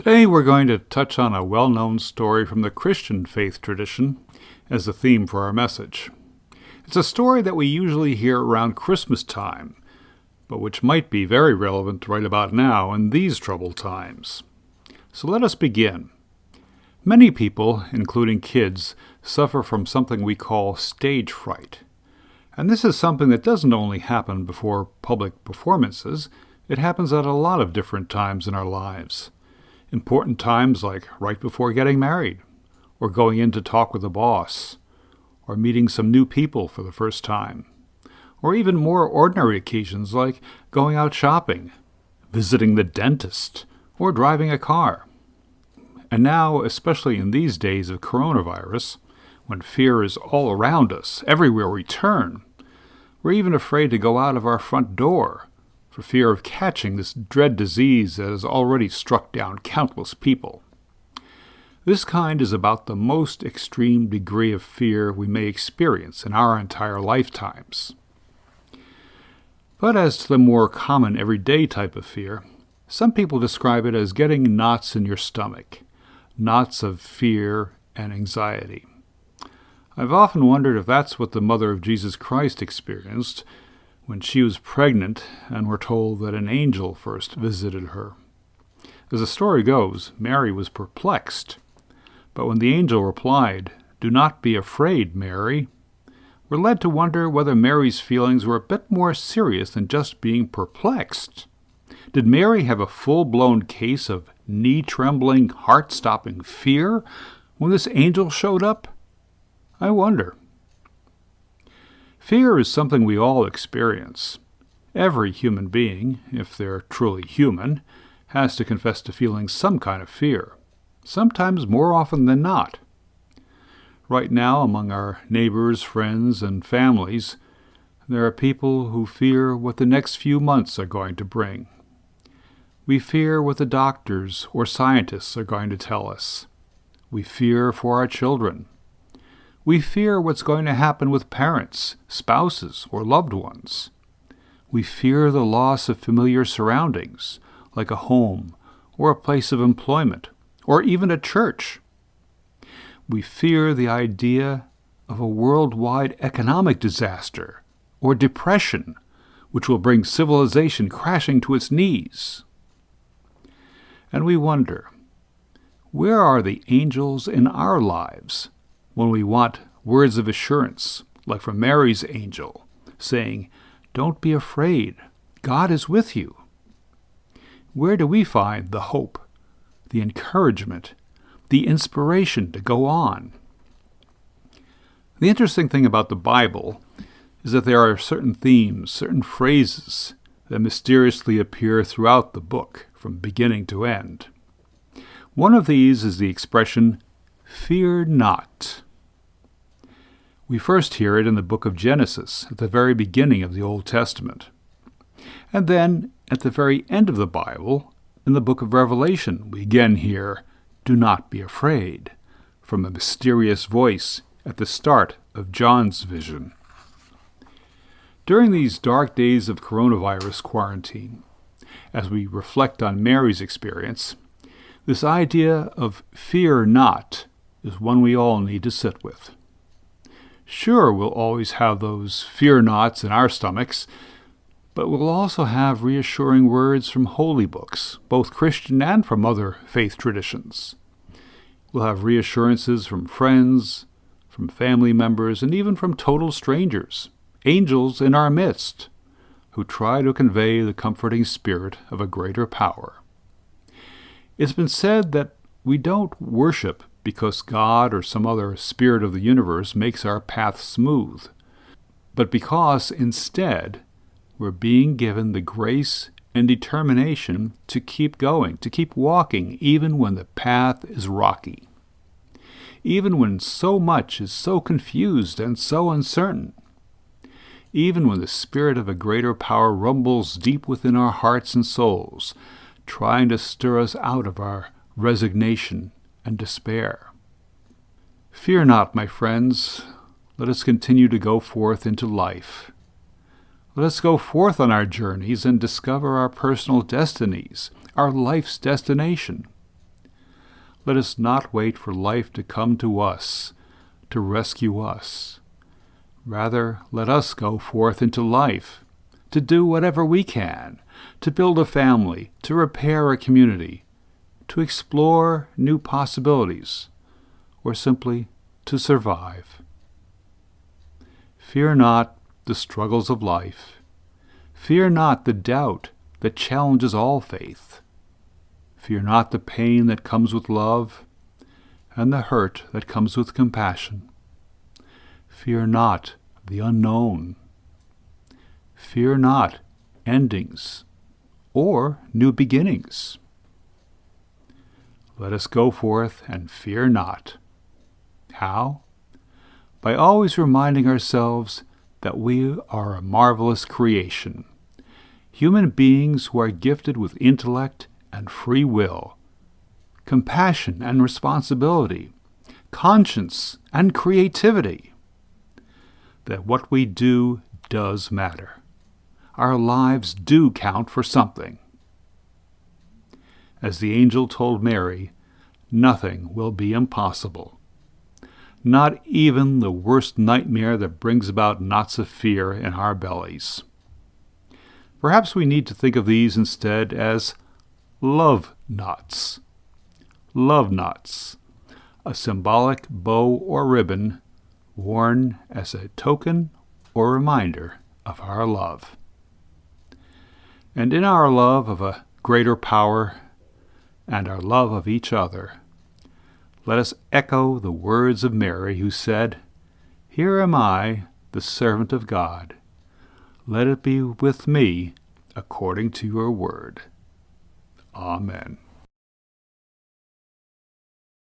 Today we're going to touch on a well-known story from the Christian faith tradition as the theme for our message. It's a story that we usually hear around Christmas time, but which might be very relevant right about now in these troubled times. So let us begin. Many people, including kids, suffer from something we call stage fright. And this is something that doesn't only happen before public performances, it happens at a lot of different times in our lives. Important times like right before getting married, or going in to talk with a boss, or meeting some new people for the first time, or even more ordinary occasions like going out shopping, visiting the dentist, or driving a car. And now, especially in these days of coronavirus, when fear is all around us, everywhere we turn, we're even afraid to go out of our front door for fear of catching this dread disease that has already struck down countless people. This kind is about the most extreme degree of fear we may experience in our entire lifetimes. But as to the more common everyday type of fear, some people describe it as getting knots in your stomach, knots of fear and anxiety. I've often wondered if that's what the mother of Jesus Christ experienced when she was pregnant and we're told that an angel first visited her. As the story goes, Mary was perplexed, but when the angel replied, "Do not be afraid, Mary," we're led to wonder whether Mary's feelings were a bit more serious than just being perplexed. Did Mary have a full-blown case of knee-trembling, heart-stopping fear when this angel showed up? I wonder. Fear is something we all experience. Every human being, if they're truly human, has to confess to feeling some kind of fear, sometimes more often than not. Right now, among our neighbors, friends, and families, there are people who fear what the next few months are going to bring. We fear what the doctors or scientists are going to tell us. We fear for our children. We fear what's going to happen with parents, spouses, or loved ones. We fear the loss of familiar surroundings, like a home, or a place of employment, or even a church. We fear the idea of a worldwide economic disaster, or depression, which will bring civilization crashing to its knees. And we wonder, where are the angels in our lives when we want words of assurance, like from Mary's angel, saying, "Don't be afraid, God is with you"? Where do we find the hope, the encouragement, the inspiration to go on? The interesting thing about the Bible is that there are certain themes, certain phrases that mysteriously appear throughout the book, from beginning to end. One of these is the expression, "Fear not." We first hear it in the book of Genesis, at the very beginning of the Old Testament. And then, at the very end of the Bible, in the book of Revelation, we again hear, "Do not be afraid," from a mysterious voice at the start of John's vision. During these dark days of coronavirus quarantine, as we reflect on Mary's experience, this idea of fear not is one we all need to sit with. Sure, we'll always have those fear nots in our stomachs, but we'll also have reassuring words from holy books, both Christian and from other faith traditions. We'll have reassurances from friends, from family members, and even from total strangers, angels in our midst, who try to convey the comforting spirit of a greater power. It's been said that we don't worship because God or some other spirit of the universe makes our path smooth, but because instead we're being given the grace and determination to keep going, to keep walking, even when the path is rocky, even when so much is so confused and so uncertain, even when the spirit of a greater power rumbles deep within our hearts and souls, trying to stir us out of our resignation and despair. Fear not, my friends. Let us continue to go forth into life. Let us go forth on our journeys and discover our personal destinies, our life's destination. Let us not wait for life to come to us, to rescue us. Rather, let us go forth into life, to do whatever we can, to build a family, to repair a community, to explore new possibilities, or simply to survive. Fear not the struggles of life. Fear not the doubt that challenges all faith. Fear not the pain that comes with love, and the hurt that comes with compassion. Fear not the unknown. Fear not endings or new beginnings. Let us go forth and fear not. How? By always reminding ourselves that we are a marvelous creation, human beings who are gifted with intellect and free will, compassion and responsibility, conscience and creativity. That what we do does matter. Our lives do count for something. As the angel told Mary, nothing will be impossible. Not even the worst nightmare that brings about knots of fear in our bellies. Perhaps we need to think of these instead as love knots. Love knots, a symbolic bow or ribbon worn as a token or reminder of our love. And in our love of a greater power and our love of each other, let us echo the words of Mary, who said, "Here am I, the servant of God. Let it be with me according to your word." Amen.